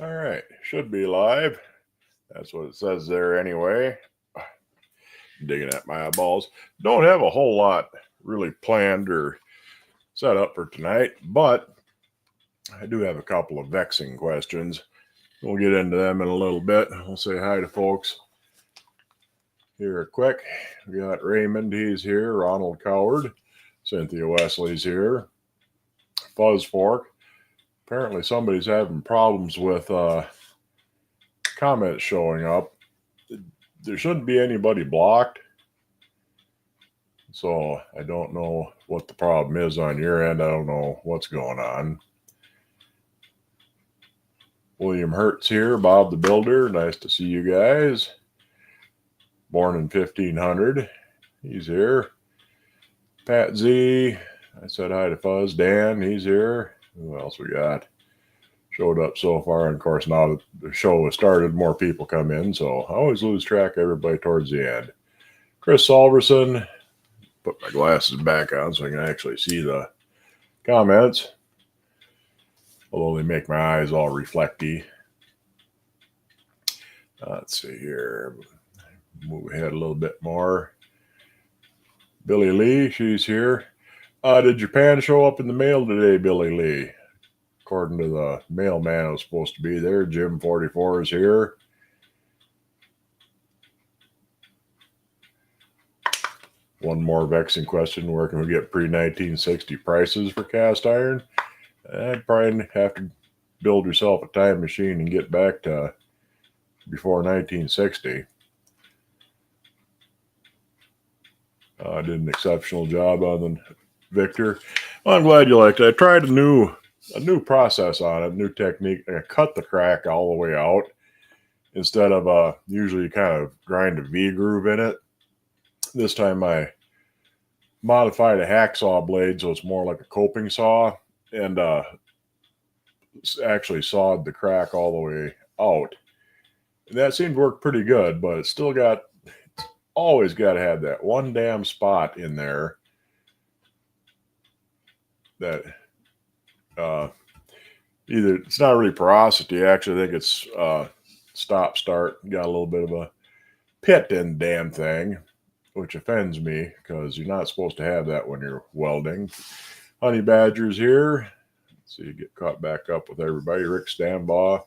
All right, should be live. That's what it says there anyway. Digging at my eyeballs. Don't have a whole lot really planned or set up for tonight, but I do have a couple of vexing questions. We'll get into them in a little bit. We'll say hi to folks here quick. We got Raymond, he's here. Ronald Coward. Cynthia Wesley's here. Fuzz Fork. Apparently somebody's having problems with comments showing up. There shouldn't be anybody blocked. So I don't know what the problem is on your end. I don't know what's going on. William Hertz here, Bob the Builder. Nice to see you guys. Born in 1500. He's here. Pat Z. I said hi to Fuzz. Dan, he's here. Who else we got? Showed up so far. And of course, now that the show has started, more people come in. So I always lose track of everybody towards the end. Chris Salverson. Put my glasses back on so I can actually see the comments. Although they make my eyes all reflecty. Let's see here. Move ahead a little bit more. Billy Lee, she's here. Did Japan show up in the mail today, Billy Lee? According to the mailman, it was supposed to be there. Jim 44 is here. One more vexing question. Where can we get pre-1960 prices for cast iron? I'd probably have to build yourself a time machine and get back to before 1960. Did an exceptional job on the Victor. Well, I'm glad you liked it. I tried a new process on it, new technique. I cut the crack all the way out instead of usually you kind of grind a V groove in it. This time I modified a hacksaw blade so it's more like a coping saw and actually sawed the crack all the way out. And that seemed to work pretty good, but it's always got to have that one damn spot in there that either it's not really porosity. Actually, I think it's stop start. Got a little bit of a pit in the damn thing, which offends me because you're not supposed to have that when you're welding. Honey Badger's here. Let's see, get caught back up with everybody. Rick Stambaugh.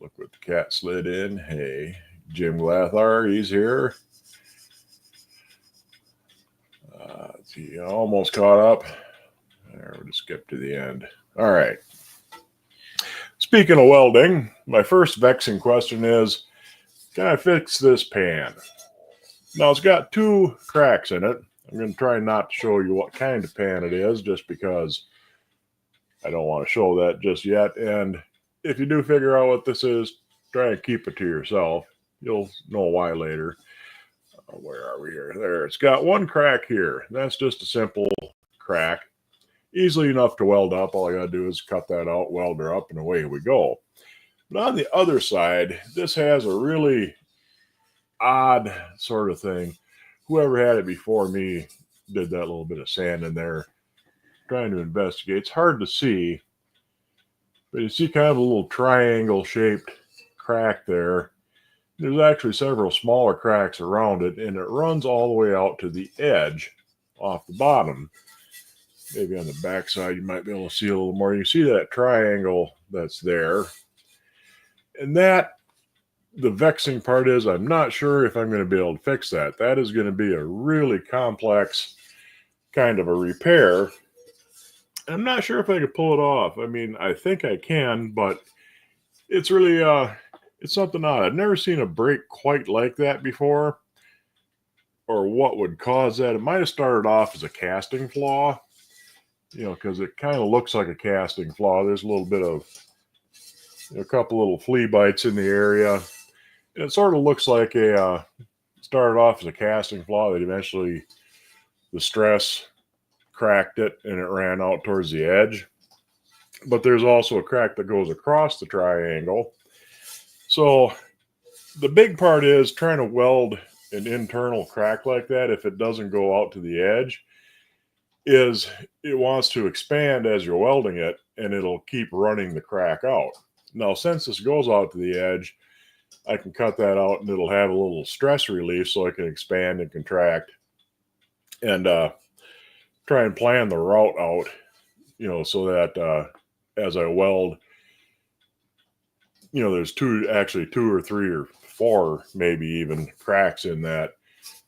Look what the cat slid in. Hey, Jim Glathar, he's here. Let's see, almost caught up. There, we'll just skip to the end. All right. Speaking of welding, my first vexing question is, can I fix this pan? Now, it's got two cracks in it. I'm going to try not to show you what kind of pan it is just because I don't want to show that just yet. And if you do figure out what this is, try and keep it to yourself. You'll know why later. Where are we here? There. It's got one crack here. That's just a simple crack. Easily enough to weld up. All I got to do is cut that out, weld her up, and away we go. But on the other side, this has a really odd sort of thing. Whoever had it before me did that little bit of sand in there trying to investigate. It's hard to see, but you see kind of a little triangle shaped crack there. There's actually several smaller cracks around it, and it runs all the way out to the edge off the bottom. Maybe on the back side you might be able to see a little more. You see that triangle that's there. And that, the vexing part is I'm not sure if I'm going to be able to fix that. That is going to be a really complex kind of a repair. I'm not sure if I could pull it off. I mean, I think I can, but it's really it's something odd. I've never seen a break quite like that before, or what would cause that. It might have started off as a casting flaw, because it kind of looks like a casting flaw. There's a little bit of a couple little flea bites in the area, and it sort of looks like started off as a casting flaw that eventually the stress cracked it and it ran out towards the edge. But there's also a crack that goes across the triangle. So the big part is trying to weld an internal crack like that, if it doesn't go out to the edge, is it wants to expand as you're welding it, and it'll keep running the crack out. Now, since this goes out to the edge, I can cut that out and it'll have a little stress relief so I can expand and contract and try and plan the route out, so that as I weld, there's actually two or three or four, maybe even cracks in that.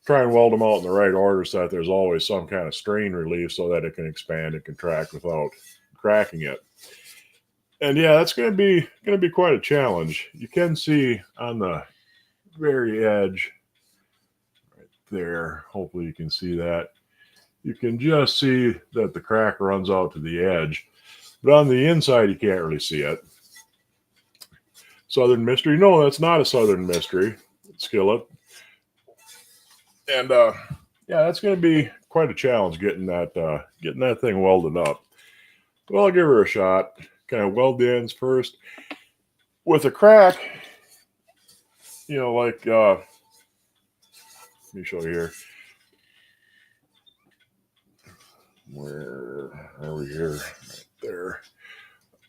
Try and weld them out in the right order so that there's always some kind of strain relief so that it can expand and contract without cracking it. And yeah, that's going to be quite a challenge. You can see on the very edge right there, hopefully you can see that. You can just see that the crack runs out to the edge. But on the inside, you can't really see it. Southern Mystery? No, that's not a Southern Mystery skillet. And yeah, that's going to be quite a challenge getting that thing welded up. Well, I'll give her a shot. Kind of weld the ends first. With a crack, let me show you here. Where are we here? Right there.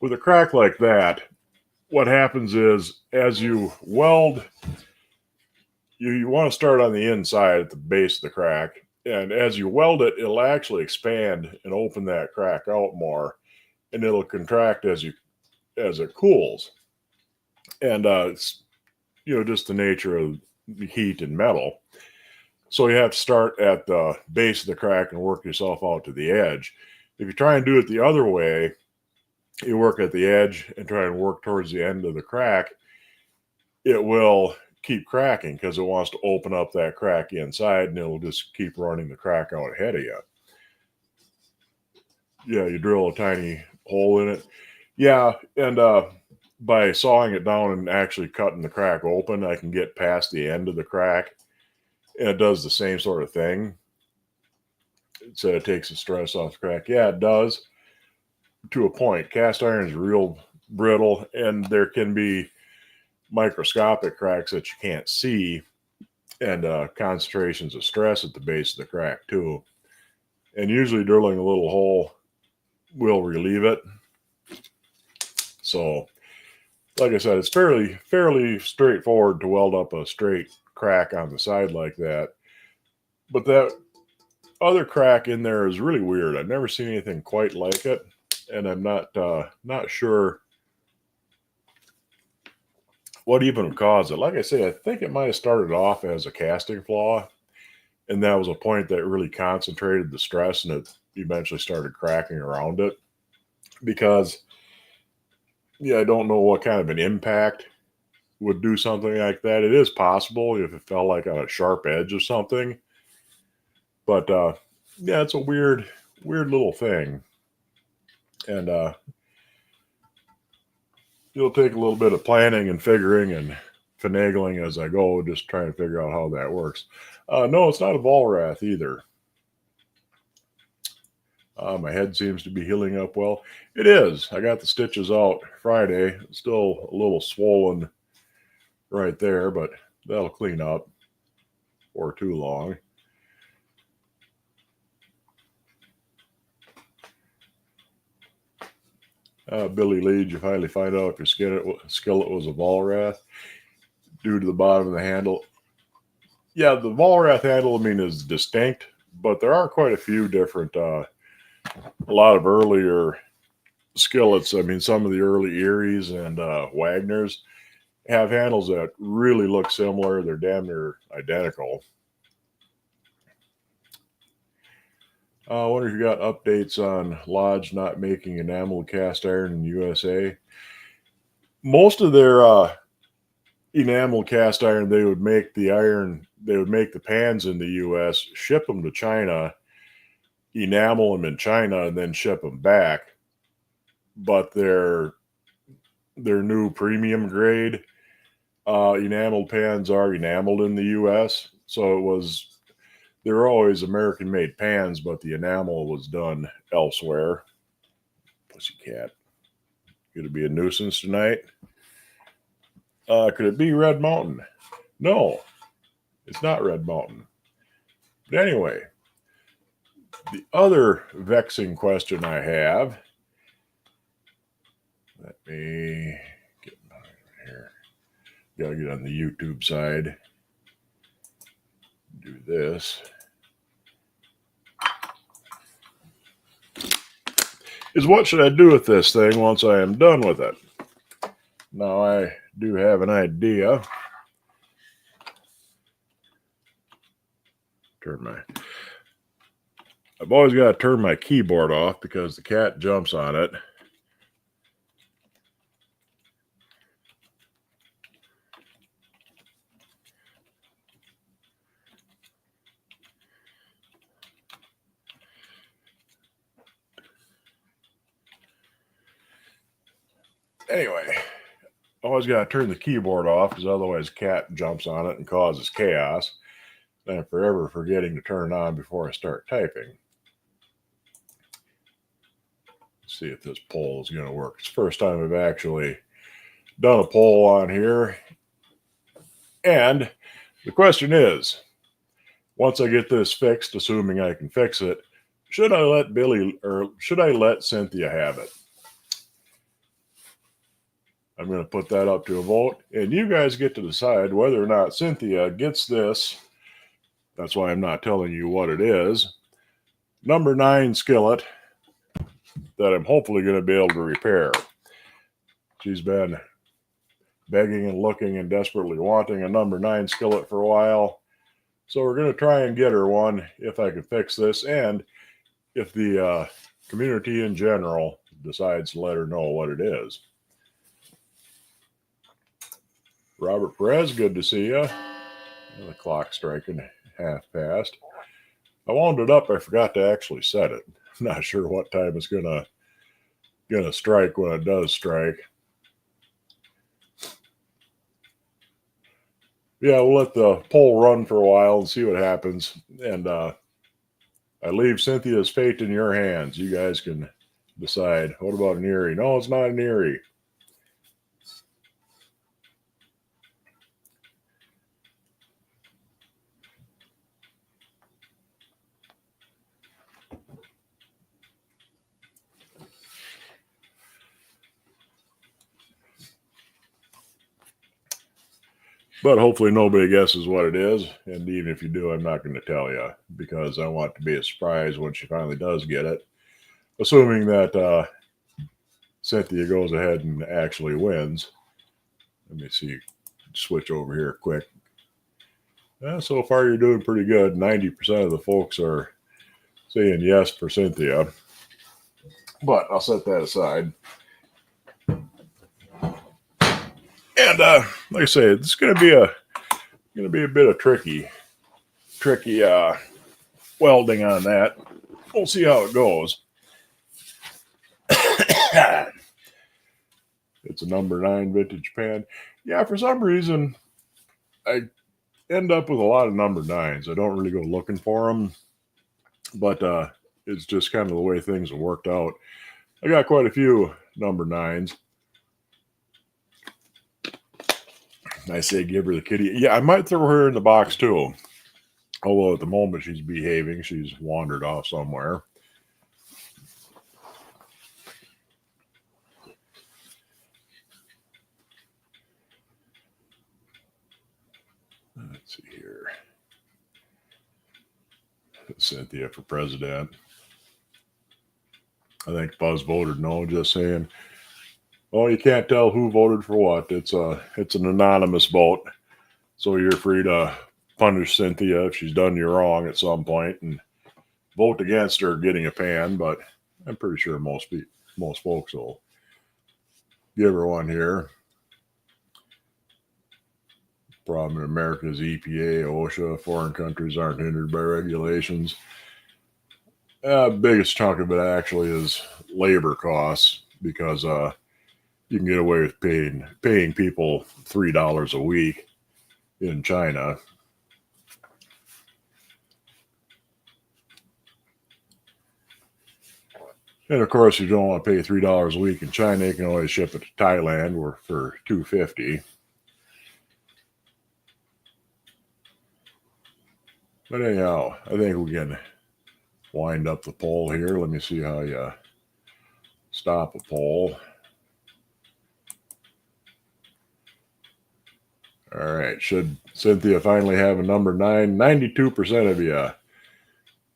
With a crack like that, what happens is as you weld, you want to start on the inside at the base of the crack. And as you weld it, it'll actually expand and open that crack out more. And it'll contract as it cools. And it's just the nature of the heat and metal. So you have to start at the base of the crack and work yourself out to the edge. If you try and do it the other way, you work at the edge and try and work towards the end of the crack, it will keep cracking because it wants to open up that crack inside and it'll just keep running the crack out ahead of you. Yeah, you drill a tiny hole in it. Yeah, and by sawing it down and actually cutting the crack open, I can get past the end of the crack. And it does the same sort of thing. It said it takes the stress off the crack. Yeah, it does. To a point. Cast iron is real brittle, and there can be microscopic cracks that you can't see, and concentrations of stress at the base of the crack too. And usually drilling a little hole will relieve it. So, like I said, it's fairly straightforward to weld up a straight crack on the side like that. But that other crack in there is really weird. I've never seen anything quite like it, and I'm not sure what even caused it. Like I say, I think it might have started off as a casting flaw, and that was a point that really concentrated the stress, and it eventually started cracking around it. Because, yeah, I don't know what kind of an impact would do something like that. It is possible if it fell like on a sharp edge or something. But yeah, it's a weird little thing. And it'll take a little bit of planning and figuring and finagling as I go, just trying to figure out how that works. No, it's not a Volrath either. My head seems to be healing up well. It is. I got the stitches out Friday. It's still a little swollen right there, but that'll clean up for too long. Billy Lee, did you finally find out if your skillet was a Volrath due to the bottom of the handle? Yeah, the Volrath handle, is distinct, but there are quite a few different, a lot of earlier skillets. Some of the early Eries and Wagners have handles that really look similar. They're damn near identical. I wonder if you got updates on Lodge not making enamel cast iron in the USA. Most of their enamel cast iron, they would make the pans in the US, ship them to China, enamel them in China, and then ship them back. But their new premium grade enameled pans are enameled in the US. So they're always American-made pans, but the enamel was done elsewhere. Pussycat. Could it be a nuisance tonight? Could it be Red Mountain? No, it's not Red Mountain. But anyway, the other vexing question I have, let me Gotta get on the YouTube side. Do this. Is what should I do with this thing once I am done with it? Now I do have an idea. I've always got to turn my keyboard off because the cat jumps on it. Anyway, always got to turn the keyboard off because otherwise the cat jumps on it and causes chaos. And I'm forever forgetting to turn it on before I start typing. Let's see if this poll is going to work. It's the first time I've actually done a poll on here. And the question is, once I get this fixed, assuming I can fix it, should I let Cynthia have it? I'm going to put that up to a vote, and you guys get to decide whether or not Cynthia gets this. That's why I'm not telling you what it is. Number 9 skillet that I'm hopefully going to be able to repair. She's been begging and looking and desperately wanting a number 9 skillet for a while. So we're going to try and get her one if I can fix this, and if the community in general decides to let her know what it is. Robert Perez, good to see you. The clock striking half past. I wound it up. I forgot to actually set it. I'm not sure what time it's gonna strike when it does strike. Yeah, we'll let the poll run for a while and see what happens. And I leave Cynthia's fate in your hands. You guys can decide. What about an Erie? No, it's not an Erie. But hopefully nobody guesses what it is. And even if you do, I'm not going to tell you because I want it to be a surprise when she finally does get it. Assuming that Cynthia goes ahead and actually wins. Let me see. Switch over here quick. So far you're doing pretty good. 90% of the folks are saying yes for Cynthia. But I'll set that aside. And like I say, it's going to be a bit of tricky welding on that. We'll see how it goes. It's a number 9 vintage pan. Yeah, for some reason, I end up with a lot of number 9s. I don't really go looking for them, but it's just kind of the way things have worked out. I got quite a few number 9s. I say give her the kitty. Yeah, I might throw her in the box too. Although at the moment she's behaving. She's wandered off somewhere. Let's see here. Cynthia for president. I think Buzz voted no, just saying. Oh, you can't tell who voted for what. It's an anonymous vote. So you're free to punish Cynthia if she's done you wrong at some point and vote against her getting a pan, but I'm pretty sure most folks will give her one here. Problem in America is EPA, OSHA, foreign countries aren't hindered by regulations. Biggest chunk of it actually is labor costs because you can get away with paying people $3 a week in China. And of course, if you don't want to pay $3 a week in China, you can always ship it to Thailand for $2.50. But anyhow, I think we can wind up the poll here. Let me see how you stop a poll. All right. Should Cynthia finally have a number 9? 92% of you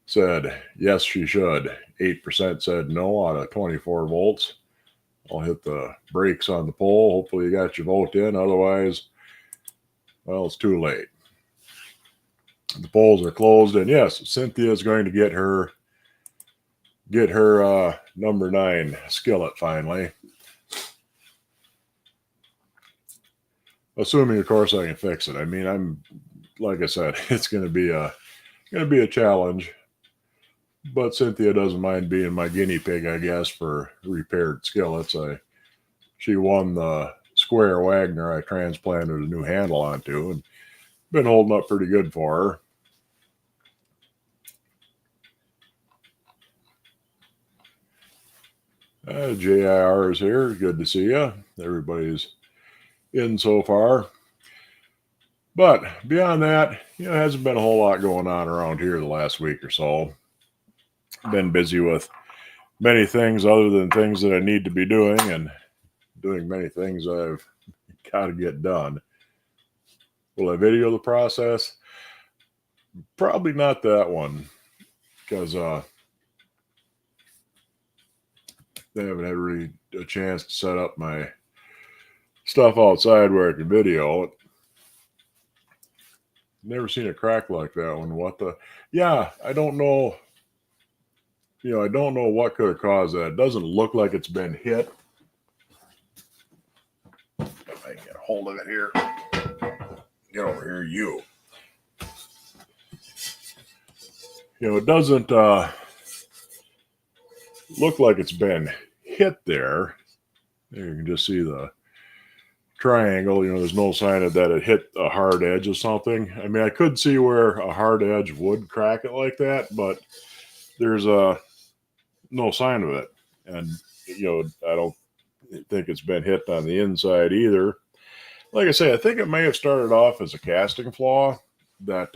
said yes, she should. 8% said no out of 24 volts. I'll hit the brakes on the poll. Hopefully you got your vote in. Otherwise, well, it's too late. The polls are closed, and yes, Cynthia is going to get her number 9 skillet finally. Assuming, of course, I can fix it. I mean, I'm like I said, it's going to be a challenge. But Cynthia doesn't mind being my guinea pig, I guess, for repaired skillets. She won the square Wagner I transplanted a new handle onto, and been holding up pretty good for her. JIR is here. Good to see you. Everybody's in so far. But beyond that, there hasn't been a whole lot going on around here the last week or so. Been busy with many things other than things that I need to be doing, and doing many things I've got to get done. Will I video the process? Probably not that one, because they haven't had really a chance to set up my stuff outside where I can video it. Never seen a crack like that one. What the? Yeah, I don't know. I don't know what could have caused that. It doesn't look like it's been hit. If I can get a hold of it here. Get over here, you. It doesn't look like it's been hit there. There you can just see the triangle. There's no sign of that it hit a hard edge or something. I mean, I could see where a hard edge would crack it like that, but there's no sign of it. And, I don't think it's been hit on the inside either. Like I say, I think it may have started off as a casting flaw that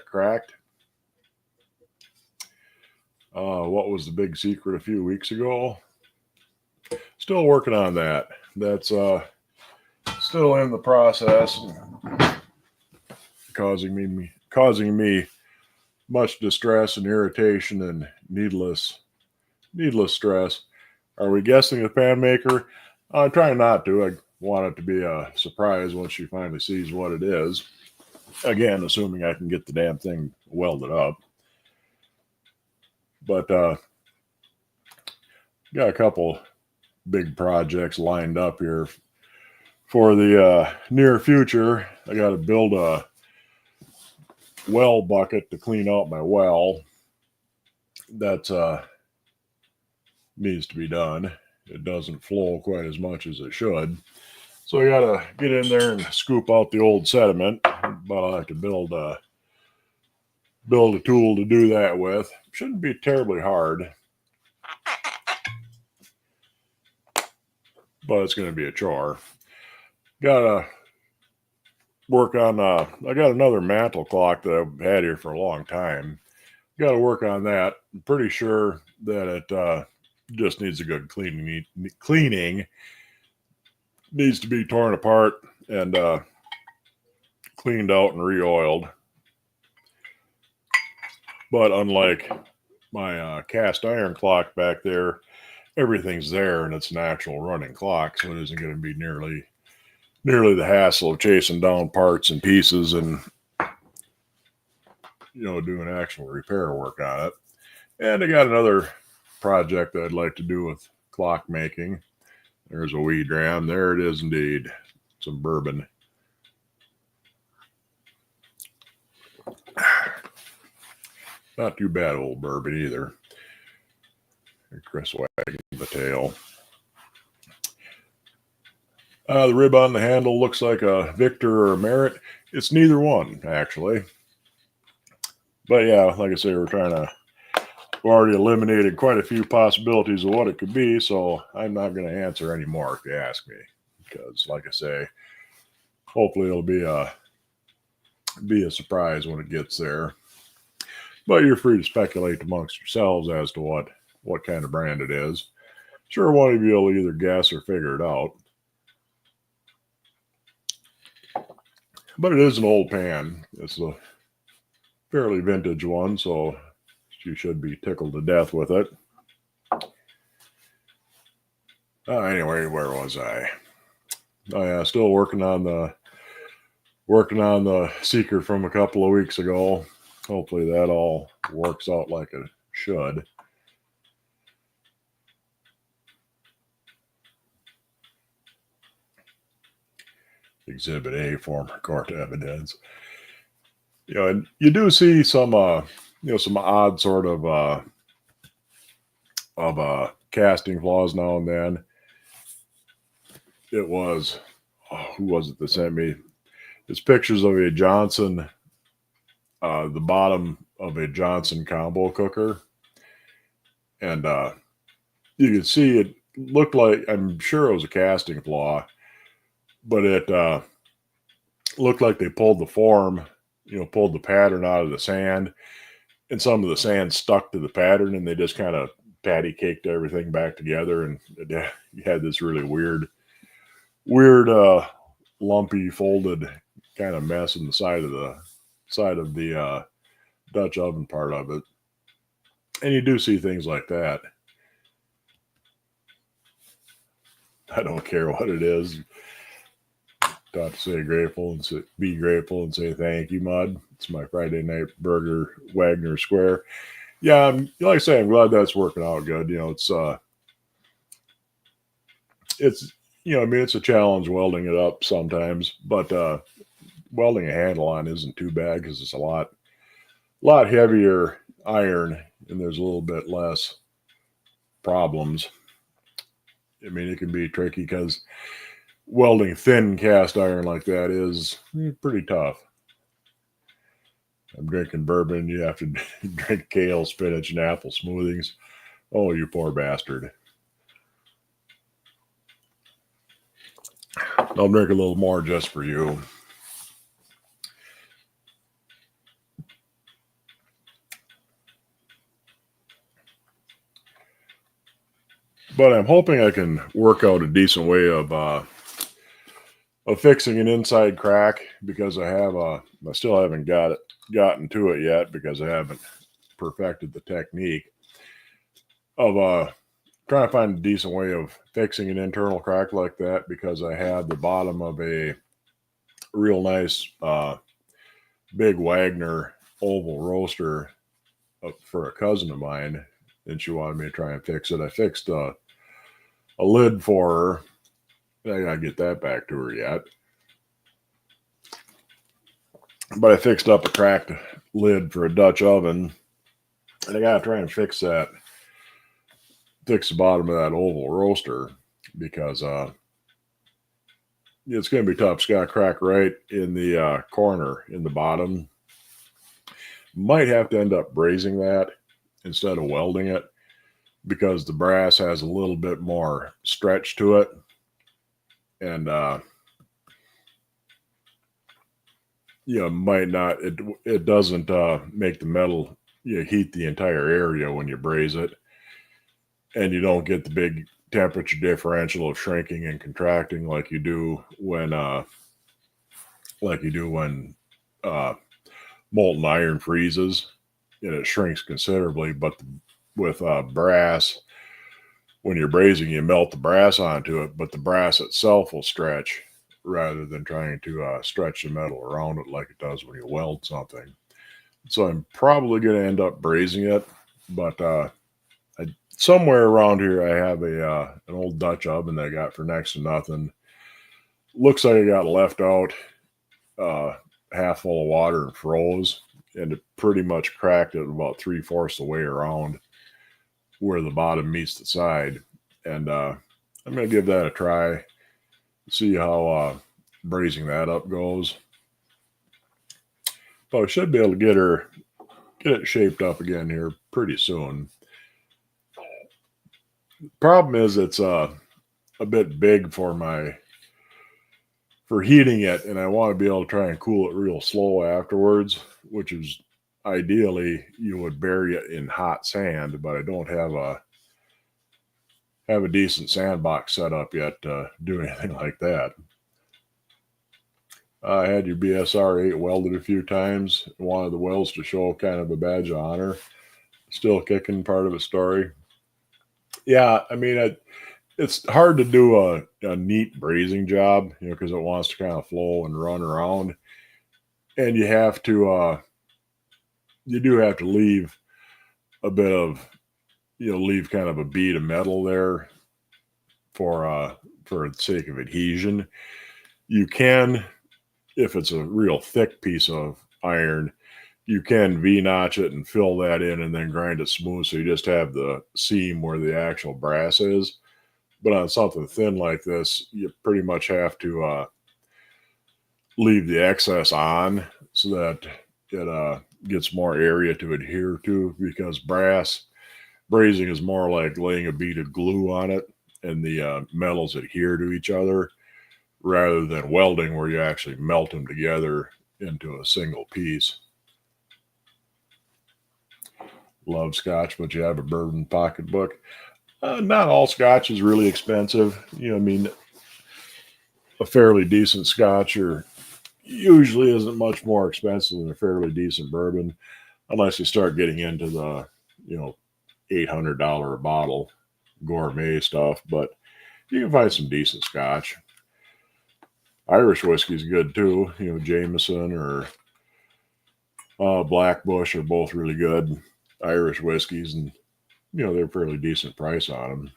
cracked. What was the big secret a few weeks ago? Still working on that. That's still in the process, causing me much distress and irritation and needless stress. Are we guessing the pan maker? I'm trying not to. I want it to be a surprise when she finally sees what it is. Again, assuming I can get the damn thing welded up. But got a couple big projects lined up here for the near future. I got to build a well bucket to clean out my well. That needs to be done. It doesn't flow quite as much as it should. So I got to get in there and scoop out the old sediment. But I'll have to build a tool to do that with. Shouldn't be terribly hard, but it's going to be a chore. Gotta work on I got another mantle clock that I've had here for a long time. Got to work on that. I'm pretty sure that it just needs a good cleaning. Needs to be torn apart and cleaned out and re-oiled. But unlike my cast iron clock back there, everything's there and it's an actual running clock, so it isn't going to be nearly the hassle of chasing down parts and pieces and doing actual repair work on it. And I got another project that I'd like to do with clock making. There's a wee dram. There it is indeed. Some bourbon. Not too bad old bourbon either. Chris wagging the tail. The rib on the handle looks like a Victor or a Merit. It's neither one, actually. But yeah, like I say, we've already eliminated quite a few possibilities of what it could be, so I'm not going to answer any more if you ask me. Because, like I say, hopefully it'll be a surprise when it gets there. But you're free to speculate amongst yourselves as to what kind of brand it is. Sure, one of you will either guess or figure it out. But it is an old pan. It's a fairly vintage one, so you should be tickled to death with it. Anyway, where was I? Oh yeah, still working on the secret from a couple of weeks ago. Hopefully that all works out like it should. Exhibit A, former court evidence. And you do see some some odd sort of casting flaws now and then. It was who was it that sent me? It's pictures of a Johnson, the bottom of a Johnson combo cooker, and you could see it looked like, I'm sure it was a casting flaw, but it looked like they pulled the form, pulled the pattern out of the sand, and some of the sand stuck to the pattern, and they just kind of patty caked everything back together, and you had this really weird, lumpy, folded kind of mess in the side of the Dutch oven part of it. And you do see things like that. I don't care what it is. Taught to say grateful and be grateful and say thank you, Mud. It's my Friday night burger, Wagner Square. Yeah, like I say, I'm glad that's working out good. It's it's a challenge welding it up sometimes, but welding a handle on isn't too bad because it's a lot heavier iron and there's a little bit less problems. I mean, it can be tricky because welding thin cast iron like that is pretty tough. I'm drinking bourbon. You have to drink kale, spinach, and apple smoothies. Oh, you poor bastard. I'll drink a little more just for you. But I'm hoping I can work out a decent way of fixing an inside crack, because I still haven't gotten to it yet because I haven't perfected the technique of trying to find a decent way of fixing an internal crack like that, because I had the bottom of a real nice big Wagner oval roaster for a cousin of mine, and she wanted me to try and fix it. I fixed a lid for her. I gotta get that back to her yet. But I fixed up a cracked lid for a Dutch oven, and I gotta try and fix the bottom of that oval roaster, because it's gonna be tough. It's got a crack right in the corner in the bottom. Might have to end up brazing that instead of welding it, because the brass has a little bit more stretch to it, and might not, it doesn't make the metal heat the entire area when you braze it, and you don't get the big temperature differential of shrinking and contracting like you do when molten iron freezes, and it shrinks considerably. But with brass, when you're brazing, you melt the brass onto it, but the brass itself will stretch rather than trying to stretch the metal around it like it does when you weld something. So I'm probably going to end up brazing it, but somewhere around here I have an old Dutch oven that I got for next to nothing. Looks like it got left out half full of water and froze, and it pretty much cracked it about 3/4 the way around where the bottom meets the side. And I'm going to give that a try, see how brazing that up goes. But I should be able to get it shaped up again here pretty soon. Problem is, it's a bit big for heating it, and I want to be able to try and cool it real slow afterwards, which is ideally you would bury it in hot sand, but I don't have a decent sandbox set up yet to do anything like that. I had your BSR-8 welded a few times. Wanted the welds to show kind of a badge of honor. Still kicking, part of a story. Yeah, I mean, it's hard to do a neat brazing job, because it wants to kind of flow and run around. And you do have to leave a bit of, leave kind of a bead of metal there for the sake of adhesion. You can, if it's a real thick piece of iron, you can V-notch it and fill that in and then grind it smooth so you just have the seam where the actual brass is. But on something thin like this, you pretty much have to leave the excess on so that it gets more area to adhere to, because brazing is more like laying a bead of glue on it and the metals adhere to each other, rather than welding where you actually melt them together into a single piece. Love scotch, but you have a bourbon pocketbook. Not all scotch is really expensive. I mean, a fairly decent scotch usually isn't much more expensive than a fairly decent bourbon, unless you start getting into the, $800 a bottle gourmet stuff. But you can find some decent scotch. Irish whiskey's good too. Jameson or Blackbush are both really good Irish whiskeys, and they're fairly decent price on them.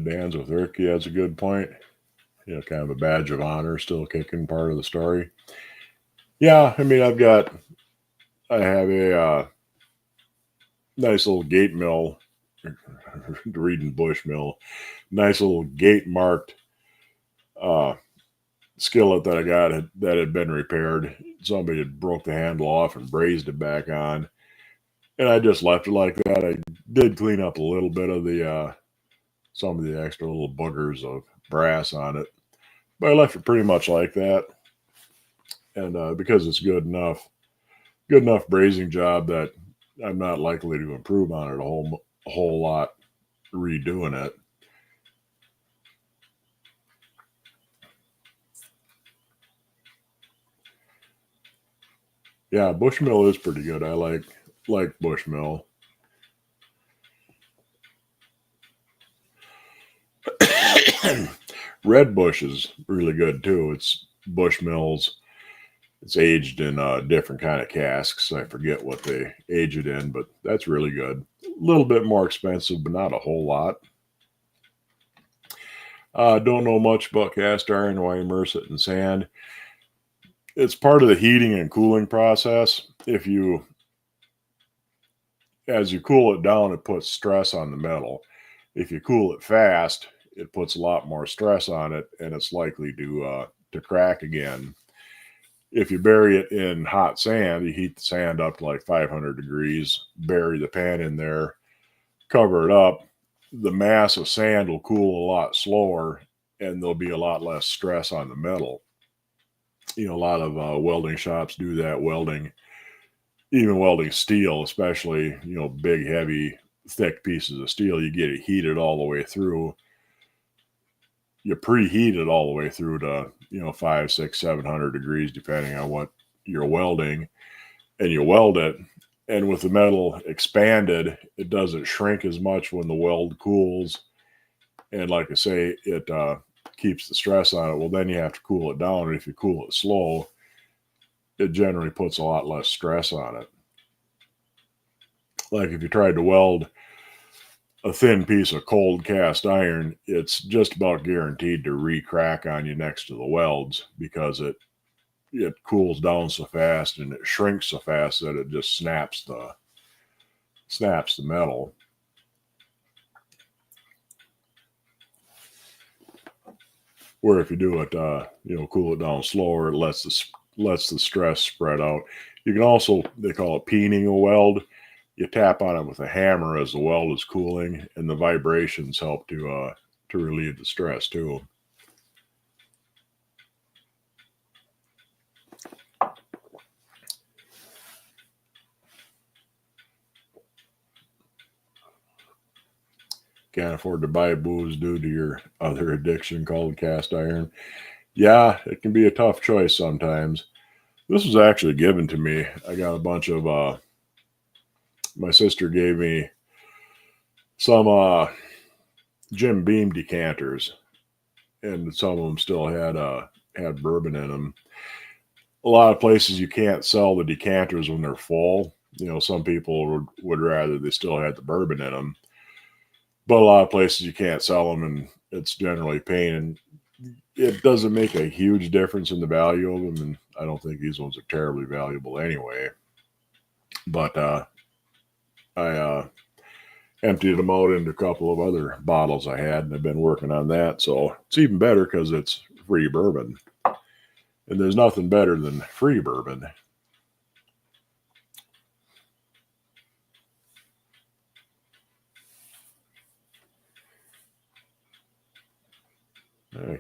Dan's with Ricky has a good point. Kind of a badge of honor, still kicking, part of the story. Yeah, I mean, I have a nice little gate mill, reading Bush mill, nice little gate marked skillet that I got that had been repaired. Somebody had broke the handle off and brazed it back on, and I just left it like that. I did clean up a little bit of the some of the extra little boogers of brass on it, but I left it pretty much like that. And because it's good enough brazing job that I'm not likely to improve on it a whole lot redoing it. Yeah, Bushmill is pretty good. I like Bushmill. Red Bush is really good too. It's Bushmills. It's aged in different kind of casks. I forget what they age it in, but that's really good. A little bit more expensive, but not a whole lot. Don't know much about cast iron. Why immerse it in sand? It's part of the heating and cooling process. As you cool it down, it puts stress on the metal. If you cool it fast, it puts a lot more stress on it, and it's likely to crack again. If you bury it in hot sand, you heat the sand up to like 500 degrees, bury the pan in there, cover it up. The mass of sand will cool a lot slower, and there'll be a lot less stress on the metal. A lot of welding shops do that. Even welding steel, especially, big, heavy, thick pieces of steel, you get it heated all the way through. You preheat it all the way through to 5, 6, 700 degrees, depending on what you're welding, and you weld it. And with the metal expanded, it doesn't shrink as much when the weld cools. And like I say, it keeps the stress on it. Well, then you have to cool it down. And if you cool it slow, it generally puts a lot less stress on it. Like if you tried to weld a thin piece of cold cast iron, it's just about guaranteed to re-crack on you next to the welds, because it cools down so fast and it shrinks so fast that it just snaps the metal. Where if you do it, cool it down slower, it lets the stress spread out. You can also, they call it peening a weld. You tap on it with a hammer as the weld is cooling, and the vibrations help to to relieve the stress too. Can't afford to buy booze due to your other addiction called cast iron. Yeah, it can be a tough choice sometimes. This was actually given to me. I got a bunch of my sister gave me some Jim Beam decanters, and some of them still had bourbon in them. A lot of places you can't sell the decanters when they're full. Some people would rather they still had the bourbon in them, but a lot of places you can't sell them, and it's generally pain. And it doesn't make a huge difference in the value of them, and I don't think these ones are terribly valuable anyway. But I emptied them out into a couple of other bottles I had, and I've been working on that. So it's even better because it's free bourbon. And there's nothing better than free bourbon.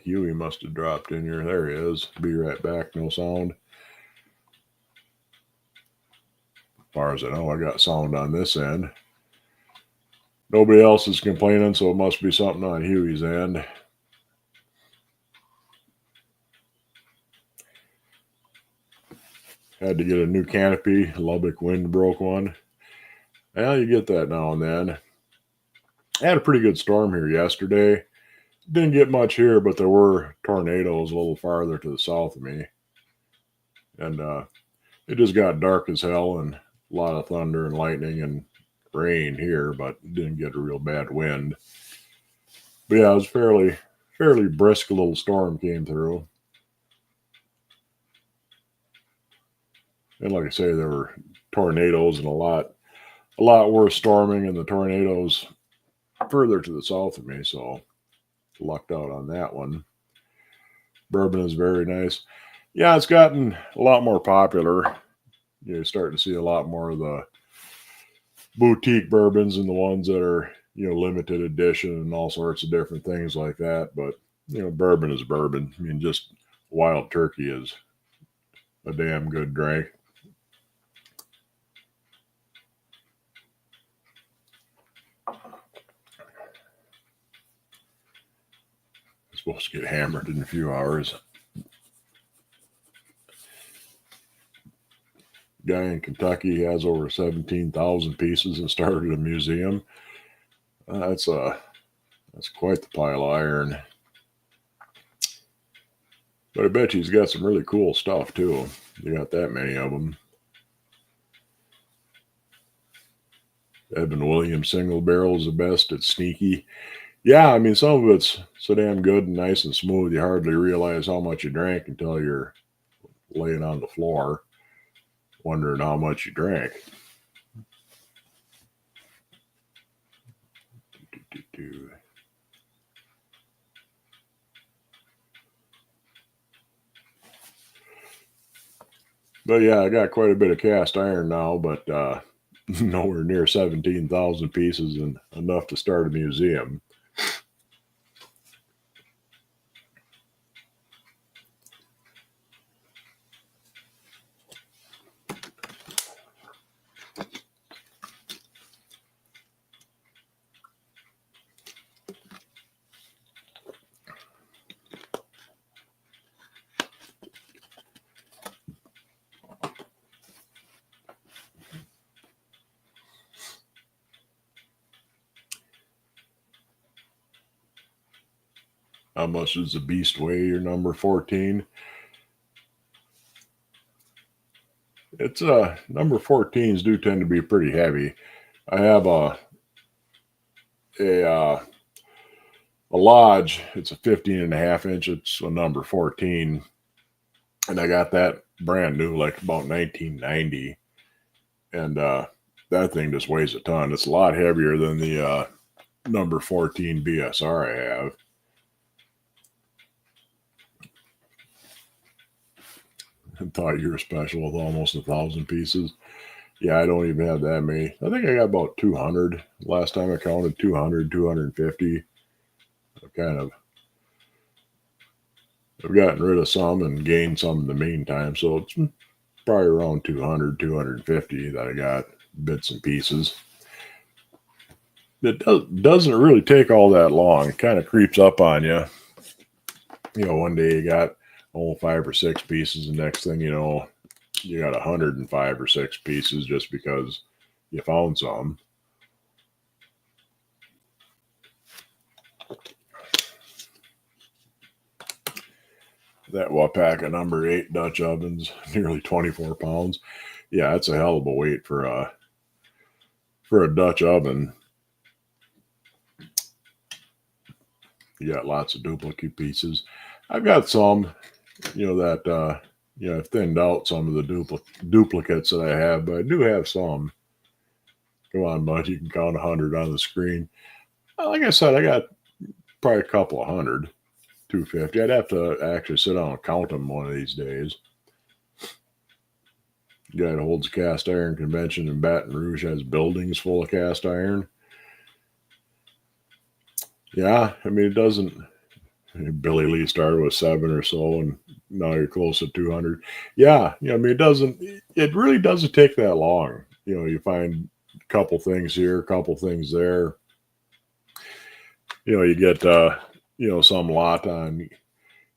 Huey must have dropped in here. There he is. Be right back. No sound. As far as I know, I got sound on this end. Nobody else is complaining, so it must be something on Huey's end. Had to get a new canopy. Lubbock wind broke one. Well, you get that now and then. I had a pretty good storm here yesterday. Didn't get much here, but there were tornadoes a little farther to the south of me. And it just got dark as hell, and a lot of thunder and lightning and rain here, but didn't get a real bad wind. But yeah, it was fairly brisk little storm came through. And like I say, there were tornadoes and a lot worse storming, and the tornadoes further to the south of me, so lucked out on that one. Bourbon is very nice. Yeah, it's gotten a lot more popular. You're starting to see a lot more of the boutique bourbons and the ones that are, limited edition and all sorts of different things like that. But, bourbon is bourbon. I mean, just Wild Turkey is a damn good drink. Supposed to get hammered in a few hours. Guy in Kentucky has over 17,000 pieces and started a museum. That's quite the pile of iron. But I bet you he's got some really cool stuff too. You got that many of them. Evan Williams single barrel is the best. It's sneaky. Yeah, I mean, some of it's so damn good and nice and smooth, you hardly realize how much you drank until you're laying on the floor wondering how much you drank. But yeah, I got quite a bit of cast iron now, but nowhere near 17,000 pieces and enough to start a museum. How much does the beast weigh? Your number 14? It's number 14s do tend to be pretty heavy. I have a Lodge. It's a 15.5 inch. It's a number 14, and I got that brand new, like about 1990, and that thing just weighs a ton. It's a lot heavier than the number 14 BSR I have. I thought you were special with almost 1,000 pieces. Yeah, I don't even have that many. I think I got about 200. Last time I counted 200, 250. I've gotten rid of some and gained some in the meantime. So it's probably around 200, 250 that I got bits and pieces. It doesn't really take all that long. It kind of creeps up on you. One day you got 5 or 6 pieces, and next thing you know, you got 105 or 6 pieces just because you found some. That Wapaka number 8 Dutch ovens, nearly 24 pounds. Yeah, that's a hell of a weight for a Dutch oven. You got lots of duplicate pieces. I've got some, that I've thinned out some of the duplicates that I have, but I do have some. Come on, bud, you can count 100 on the screen. Like I said, I got probably a couple of 100, 250. I'd have to actually sit down and count them one of these days. The guy that holds a cast iron convention in Baton Rouge has buildings full of cast iron. Yeah, I mean, it doesn't. Billy Lee started with 7 or so, and now you're close to 200. Yeah, I mean, it really doesn't take that long. You find a couple things here, a couple things there. You get, some lot on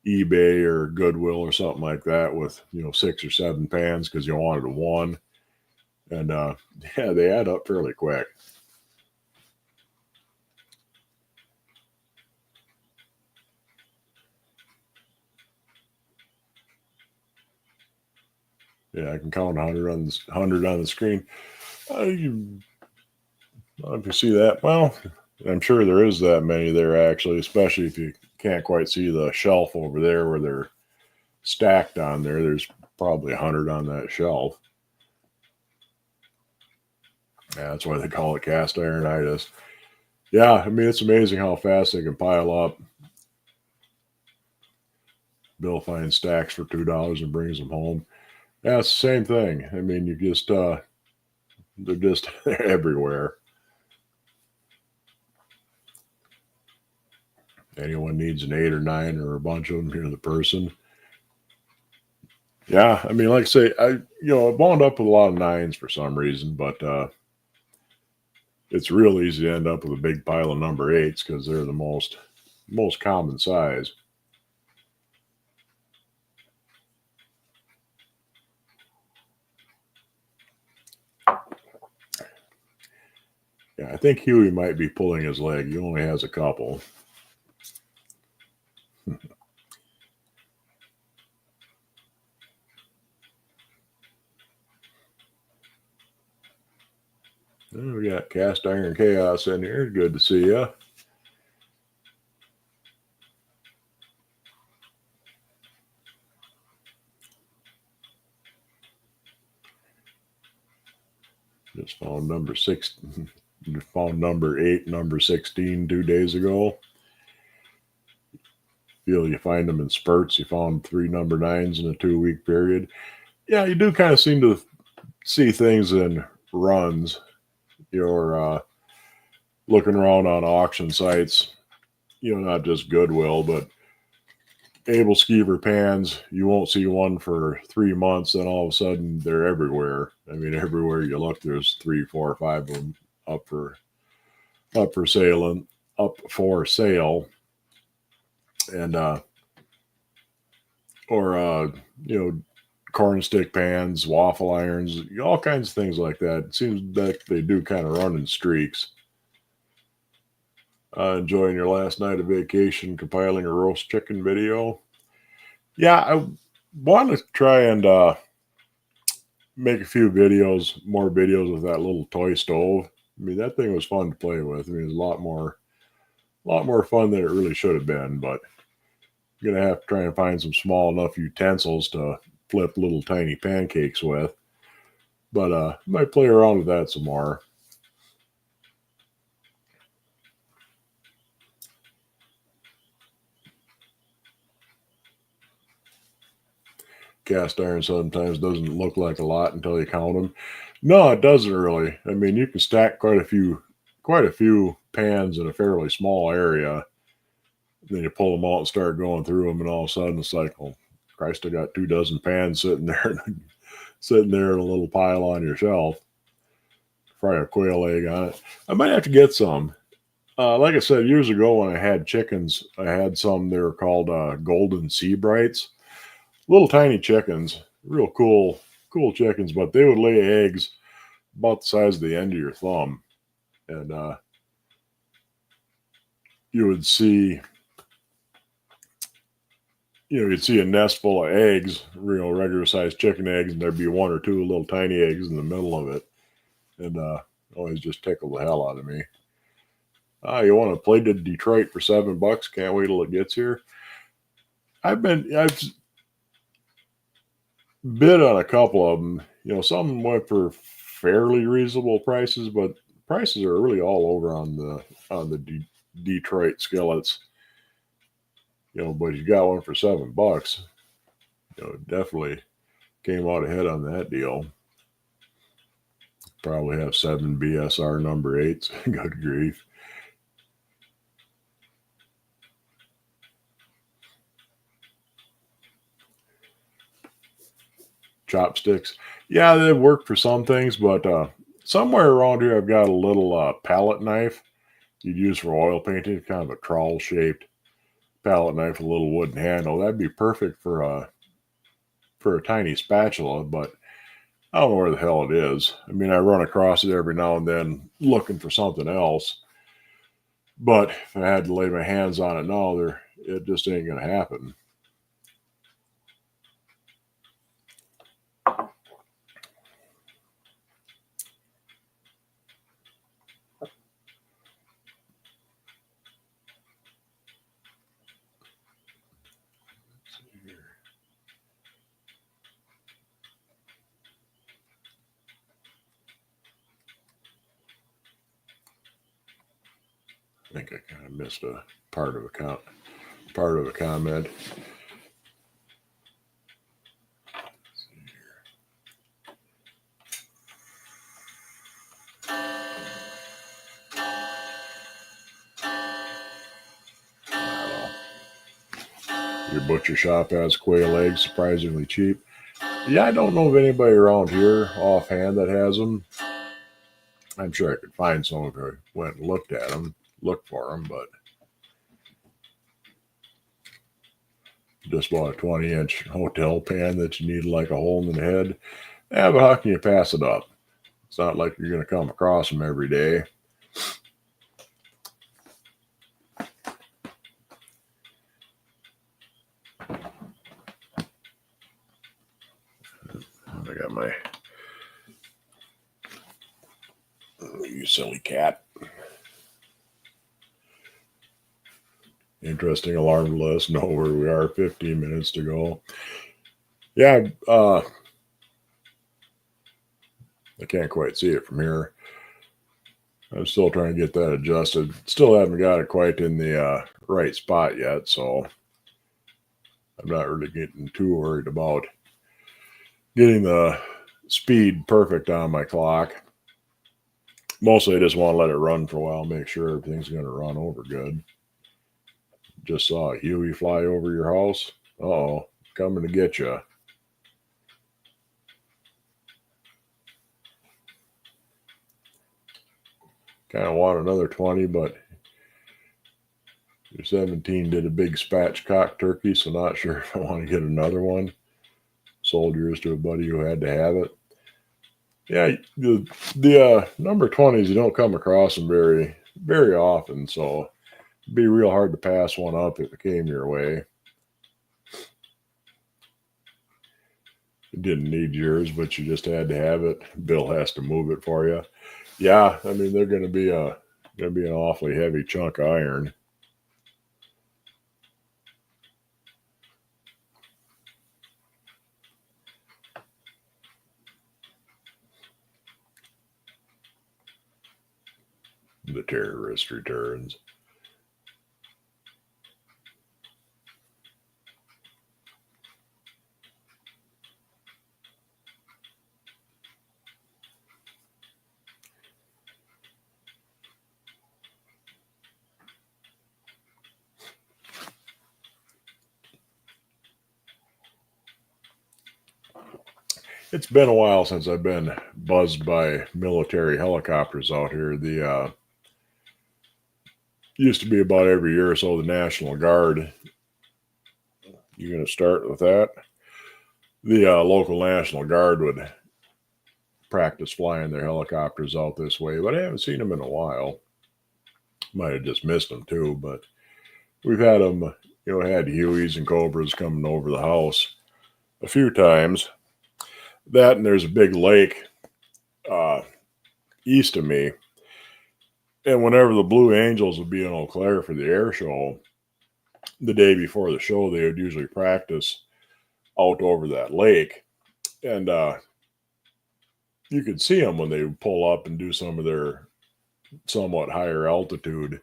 eBay or Goodwill or something like that with, 6 or 7 pans because you wanted one. And, yeah, they add up fairly quick. Yeah, I can count 100 on the screen. If you see that, well, I'm sure there is that many there actually, especially if you can't quite see the shelf over there where they're stacked on there. There's probably 100 on that shelf. Yeah, that's why they call it cast ironitis. Yeah, I mean, it's amazing how fast they can pile up. Bill finds stacks for $2 and brings them home. Yeah, it's the same thing. I mean, they're just everywhere. Anyone needs an 8 or 9 or a bunch of them, the person. Yeah, I mean, like I say, I wound up with a lot of 9s for some reason, but it's real easy to end up with a big pile of number 8s because they're the most common size. Yeah, I think Huey might be pulling his leg. He only has a couple. We got Cast Iron Chaos in here. Good to see you. Just found number 6. Found number 8, number 16 2 days ago. You find them in spurts. You found 3 number 9s in a 2-week period. Yeah, you do kind of seem to see things in runs. You're looking around on auction sites, not just Goodwill, but Able Skeever pans. You won't see one for 3 months, then all of a sudden they're everywhere. I mean, everywhere you look, there's 3, 4, 5 of them up for sale and up for sale. And corn stick pans, waffle irons, all kinds of things like that. It seems that they do kind of run in streaks. Enjoying your last night of vacation, compiling a roast chicken video. Yeah, I want to try and make a few more videos with that little toy stove. I mean, that thing was fun to play with. I mean, it was a lot more fun than it really should have been, but I'm going to have to try and find some small enough utensils to flip little tiny pancakes with. But might play around with that some more. Cast iron sometimes doesn't look like a lot until you count them. No, it doesn't really. I mean, you can stack quite a few pans in a fairly small area. Then you pull them out and start going through them, and all of a sudden it's like, oh, Christ, I got 2 dozen pans sitting there, sitting there in a little pile on your shelf. Fry a quail egg on it. I might have to get some. Like I said, years ago when I had chickens, I had some. They were called golden sea brights, little tiny chickens, real cool chickens. But they would lay eggs about the size of the end of your thumb, and you would see, you'd see a nest full of eggs, regular sized chicken eggs, and there'd be 1 or 2 little tiny eggs in the middle of it, and always just tickled the hell out of me. You want to play to Detroit for $7? Can't wait till it gets here. I've bid on a couple of them. Some went for fairly reasonable prices, but prices are really all over on the Detroit skillets. But you got one for $7. Definitely came out ahead on that deal. Probably have 7 BSR number 8s. Good grief. Chopsticks. Yeah, they work for some things, but somewhere around here I've got a little palette knife you'd use for oil painting, kind of a trawl shaped palette knife with a little wooden handle. That'd be perfect for a tiny spatula, but I don't know where the hell it is. I mean, I run across it every now and then looking for something else. But if I had to lay my hands on it now, it just ain't gonna happen. I think I kind of missed a part of a comment. Your butcher shop has quail eggs surprisingly cheap. Yeah, I don't know of anybody around here offhand that has them. I'm sure I could find some if I went and looked for them, but just bought a 20-inch hotel pan that you need like a hole in the head. Yeah, but how can you pass it up? It's not like you're going to come across them every day. I got you silly cat. Interesting alarm list. Know where we are. 15 minutes to go. Yeah, I can't quite see it from here. I'm still trying to get that adjusted. Still haven't got it quite in the right spot yet, so I'm not really getting too worried about getting the speed perfect on my clock. Mostly I just want to let it run for a while, make sure everything's going to run over good. Just saw a Huey fly over your house. Uh-oh, coming to get you. Kind of want another 20, but your 17 did a big spatchcock turkey, so not sure if I want to get another one. Sold yours to a buddy who had to have it. Yeah, the number 20s, you don't come across them very, very often, so it'd be real hard to pass one up if it came your way. You didn't need yours, but you just had to have it. Bill has to move it for you. Yeah, I mean they're going to be an awfully heavy chunk of iron. The terrorist returns. It's been a while since I've been buzzed by military helicopters out here. The used to be about every year or so the National Guard. You're going to start with that. The local National Guard would practice flying their helicopters out this way, but I haven't seen them in a while. Might have just missed them too, but we've had them, had Hueys and Cobras coming over the house a few times. That, and there's a big lake east of me. And whenever the Blue Angels would be in Eau Claire for the air show, the day before the show, they would usually practice out over that lake. And you could see them when they would pull up and do some of their somewhat higher altitude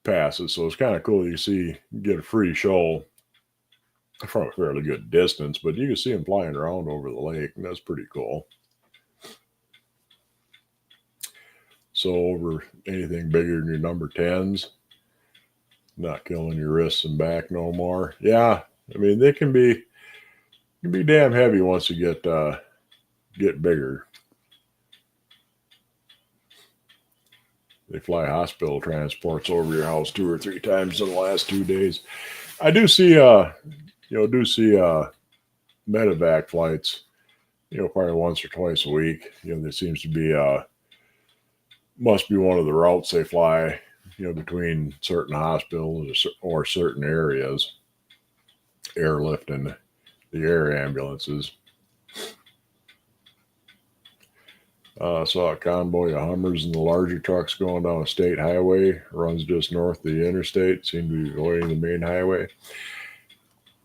passes. So it's kind of cool. You get a free show from a fairly good distance, but you can see them flying around over the lake, and that's pretty cool. So over anything bigger than your number 10s, not killing your wrists and back no more. Yeah, I mean they can be damn heavy once you get bigger. They fly hospital transports over your house 2 or 3 times in the last 2 days. I do see medevac flights, probably once or twice a week. There seems to be must be one of the routes they fly, between certain hospitals or certain areas, airlifting the air ambulances. Saw a convoy of Hummers and the larger trucks going down a state highway, runs just north of the interstate, seem to be avoiding the main highway.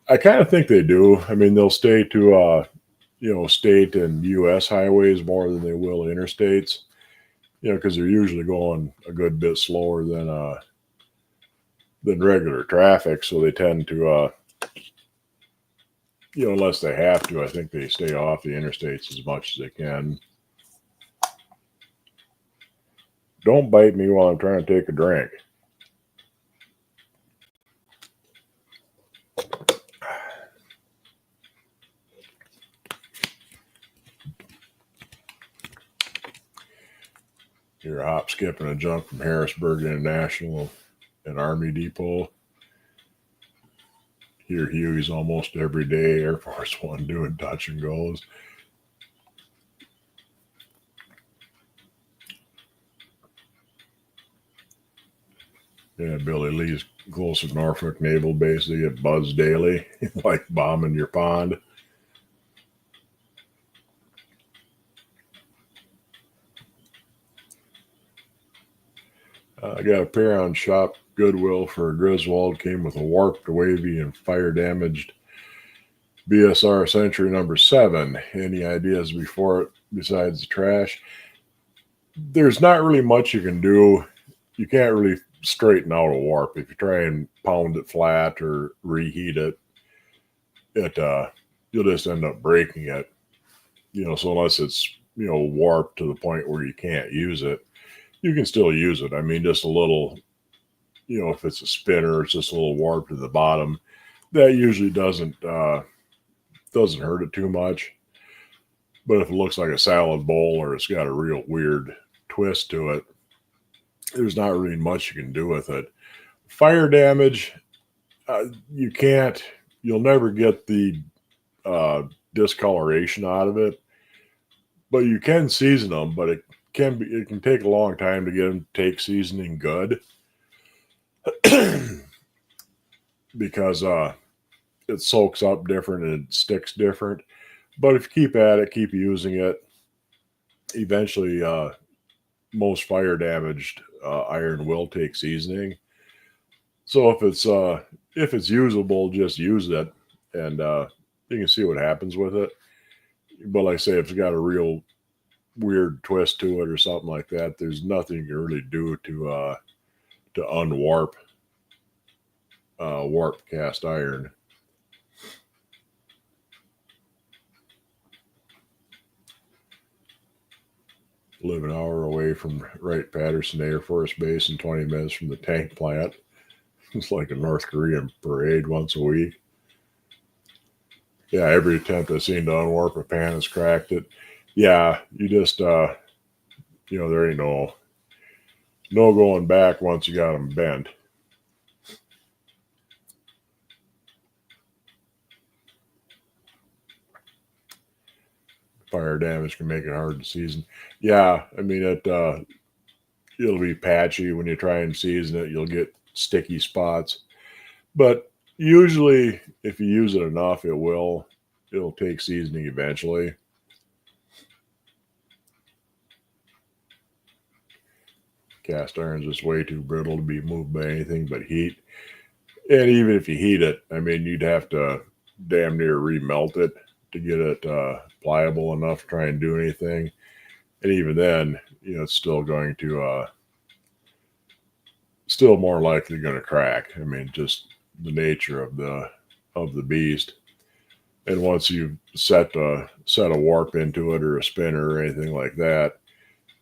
I kind of think they do. I mean, they'll stay to, state and U.S. highways more than they will interstates, because they're usually going a good bit slower than regular traffic. So they tend to, unless they have to, I think they stay off the interstates as much as they can. Don't bite me while I'm trying to take a drink. You're a hop, skip, and a jump from Harrisburg International and Army Depot. Hear Hueys almost every day. Air Force One doing touch and goes. Yeah, Billy Lee's close to Norfolk Naval Base. They get buzzed daily, like bombing your pond. I got a pair on shop Goodwill for Griswold. Came with a warped, wavy, and fire damaged BSR Century number 7. Any ideas before it besides the trash? There's not really much you can do. You can't really straighten out a warp. If you try and pound it flat or reheat it, you'll just end up breaking it. So unless it's warped to the point where you can't use it, you can still use it. I mean, just a little, if it's a spinner, it's just a little warped to the bottom. That usually doesn't hurt it too much. But if it looks like a salad bowl or it's got a real weird twist to it, there's not really much you can do with it. Fire damage, you'll never get the discoloration out of it, but you can season them, but it can take a long time to get them to take seasoning good because it soaks up different and it sticks different. But if you keep at it, keep using it, eventually most fire damaged iron will take seasoning. So if it's usable, just use it, and you can see what happens with it. But like I say, if it's got a real weird twist to it or something like that, there's nothing you can really do to unwarp warp cast iron. Live an hour away from Wright-Patterson Air Force Base and 20 minutes from the tank plant. It's like a North Korean parade once a week. Yeah, every attempt I've seen to unwarp a pan has cracked it. Yeah, you just there ain't no going back once you got them bent. Fire damage can make it hard to season. Yeah, I mean it'll be patchy when you try and season it. You'll get sticky spots, but usually if you use it enough, it'll take seasoning eventually. Cast iron's just way too brittle to be moved by anything but heat. And even if you heat it, I mean, you'd have to damn near remelt it to get it pliable enough to try and do anything. And even then, it's still going to, still more likely going to crack. I mean, just the nature of the beast. And once you set a warp into it or a spinner or anything like that,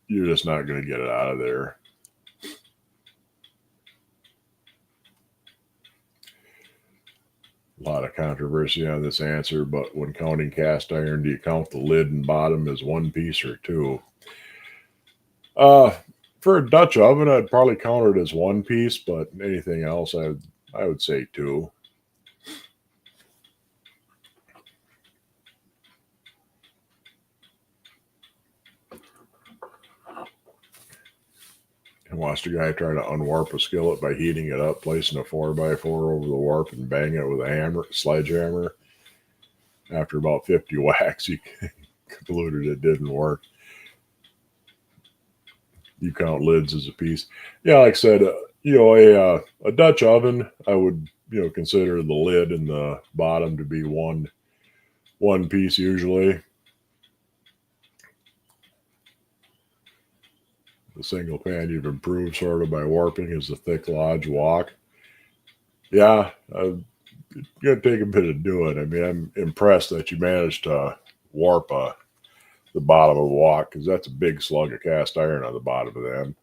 you're just not going to get it out of there. A lot of controversy on this answer, but when counting cast iron, do you count the lid and bottom as one piece or two? For a Dutch oven, I'd probably count it as one piece, but anything else, I would say two. I watched a guy try to unwarp a skillet by heating it up, placing a 4x4 over the warp and banging it with a sledgehammer. After about 50 whacks, he concluded it didn't work. You count lids as a piece. Yeah, like I said, a Dutch oven, I would consider the lid and the bottom to be one piece usually. The single pan you've improved sort of by warping is the thick lodge walk. Yeah, it's gonna take a bit of doing. I mean, I'm impressed that you managed to warp the bottom of the walk because that's a big slug of cast iron on the bottom of them.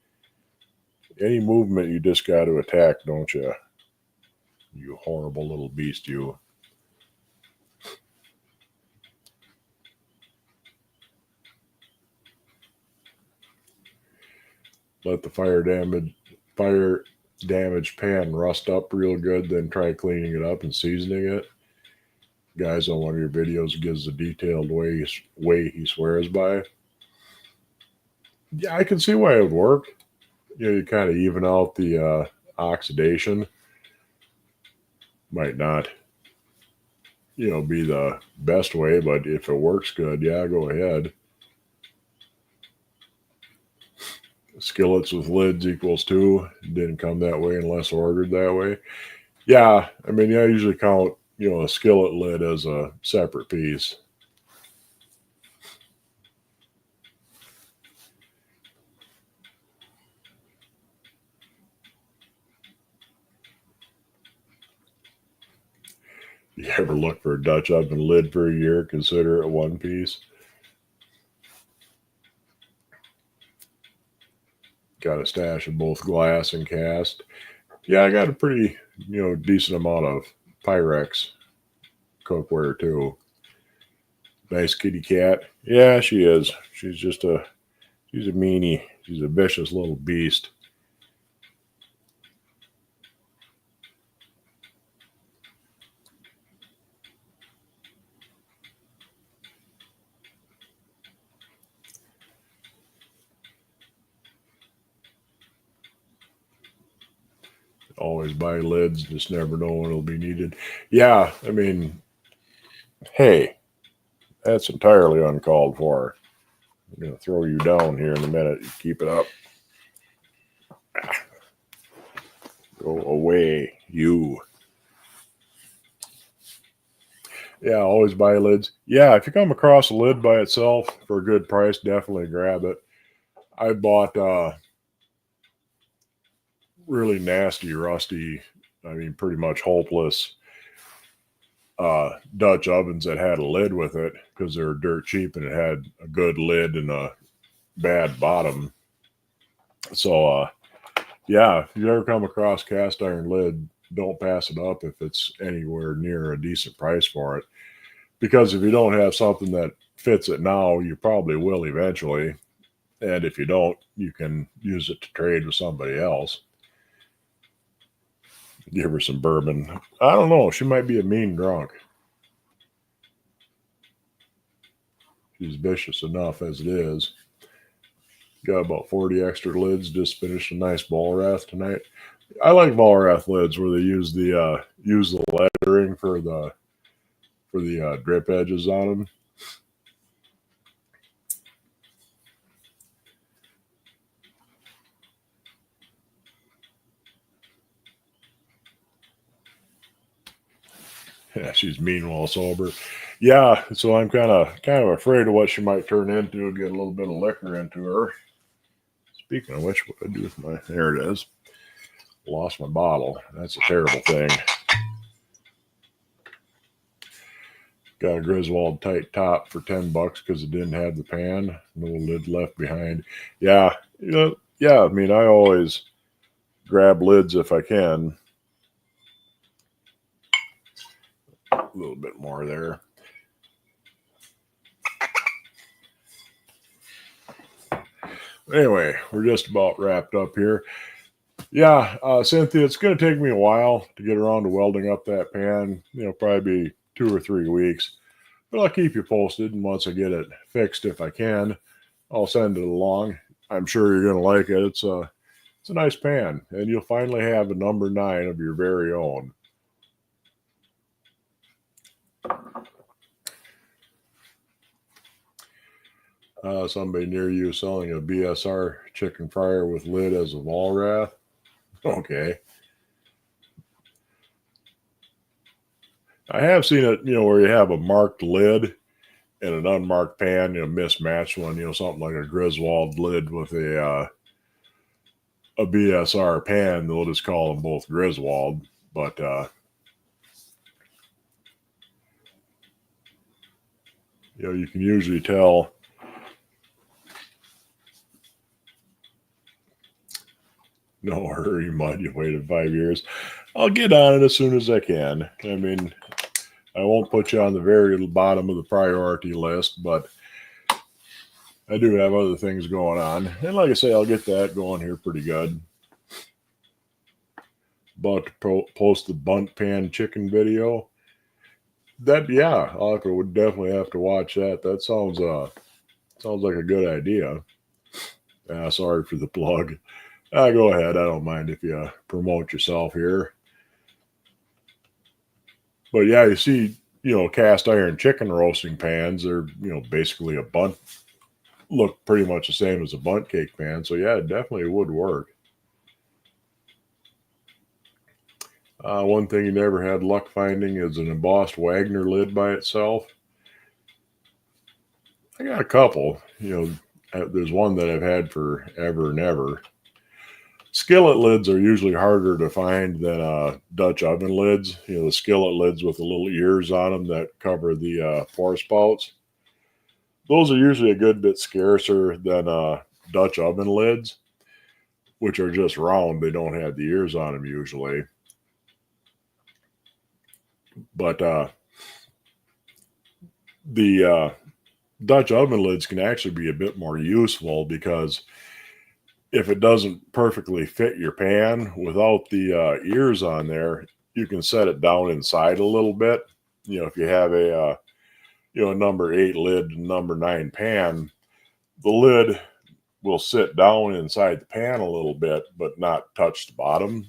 Any movement you just got to attack, don't you? You horrible little beast, you. Let the fire damaged pan rust up real good, then try cleaning it up and seasoning it. Guys on one of your videos gives the detailed way he swears by. Yeah, I can see why it would work. You kind of even out the oxidation. Might not, be the best way, but if it works good, yeah, go ahead. Skillets with lids equals two. Didn't come that way unless ordered that way. Yeah, I mean, I usually count, a skillet lid as a separate piece. You ever look for a Dutch oven lid for a year? Consider it one piece. Got a stash of both glass and cast. Yeah, I got a pretty, decent amount of Pyrex cookware too. Nice kitty cat. Yeah, she is. She's a meanie. She's a vicious little beast. Always buy lids, just never know when it'll be needed. Yeah, I mean, hey, that's entirely uncalled for. I'm going to throw you down here in a minute. You keep it up. Go away, you. Yeah, always buy lids. Yeah, if you come across a lid by itself for a good price, definitely grab it. I bought really nasty, rusty, I mean, pretty much hopeless Dutch ovens that had a lid with it because they were dirt cheap and it had a good lid and a bad bottom. So, yeah, if you ever come across cast iron lid, don't pass it up if it's anywhere near a decent price for it. Because if you don't have something that fits it now, you probably will eventually. And if you don't, you can use it to trade with somebody else. Give her some bourbon. I don't know. She might be a mean drunk. She's vicious enough as it is. Got about 40 extra lids. Just finished a nice Vollrath tonight. I like Vollrath lids where they use the lettering for the drip edges on them. Yeah, she's mean while sober. Yeah, so I'm kind of afraid of what she might turn into. Get a little bit of liquor into her. Speaking of which, what I do with my there it is. Lost my bottle. That's a terrible thing. Got a Griswold tight top for $10 because it didn't have the pan. No lid left behind. Yeah, yeah. I mean, I always grab lids if I can. A little bit more there. Anyway, we're just about wrapped up here. Yeah, Cynthia, it's going to take me a while to get around to welding up that pan. Probably be 2 or 3 weeks. But I'll keep you posted, and once I get it fixed, if I can, I'll send it along. I'm sure you're going to like it. It's a nice pan, and you'll finally have a number 9 of your very own. Somebody near you selling a BSR chicken fryer with lid as a Vollrath. Okay. I have seen it, where you have a marked lid and an unmarked pan, mismatched one, something like a Griswold lid with a BSR pan. They'll just call them both Griswold, but you can usually tell. No hurry, Mud. You waited 5 years. I'll get on it as soon as I can. I mean, I won't put you on the very bottom of the priority list, but I do have other things going on. And like I say, I'll get that going here pretty good. About to post the bunt pan chicken video. I would definitely have to watch that. That sounds like a good idea. Sorry for the plug. Go ahead. I don't mind if you promote yourself here. But yeah, you see, cast iron chicken roasting pans. They're, basically a bunt. Look pretty much the same as a bunt cake pan. So yeah, it definitely would work. One thing you never had luck finding is an embossed Wagner lid by itself. I got a couple. There's one that I've had forever and ever. Skillet lids are usually harder to find than Dutch oven lids. The skillet lids with the little ears on them that cover the pour spouts. Those are usually a good bit scarcer than Dutch oven lids, which are just round. They don't have the ears on them usually. But the Dutch oven lids can actually be a bit more useful because if it doesn't perfectly fit your pan without the ears on there, you can set it down inside a little bit. If you have a number 8 lid, number 9 pan, the lid will sit down inside the pan a little bit, but not touch the bottom,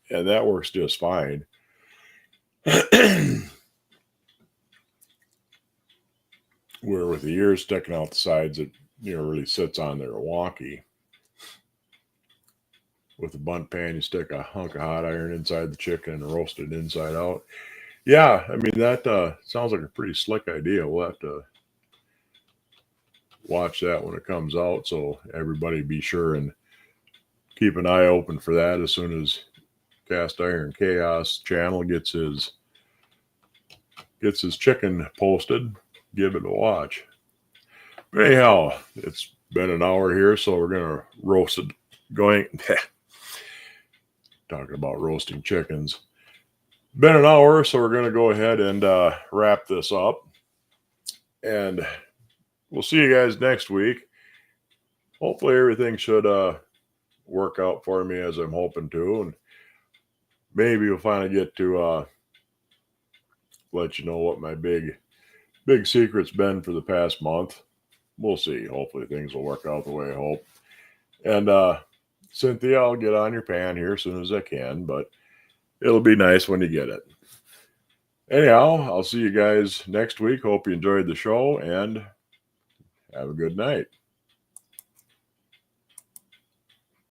and that works just fine. Where with the ears sticking out the sides, it really sits on there wonky. With a bunt pan, you stick a hunk of hot iron inside the chicken and roast it inside out. Yeah, I mean, that sounds like a pretty slick idea. We'll have to watch that when it comes out, so everybody be sure and keep an eye open for that as soon as Cast Iron Chaos channel gets his chicken posted. Give it a watch. But anyhow, it's been an hour here, so we're gonna roast it. Talking about roasting chickens. Been an hour, so we're gonna go ahead and wrap this up. And we'll see you guys next week. Hopefully everything should work out for me as I'm hoping to, and maybe we'll finally get to let you know what my big secret's been for the past month. We'll see. Hopefully things will work out the way I hope. And Cynthia, I'll get on your pan here as soon as I can, but it'll be nice when you get it. Anyhow, I'll see you guys next week. Hope you enjoyed the show, and have a good night.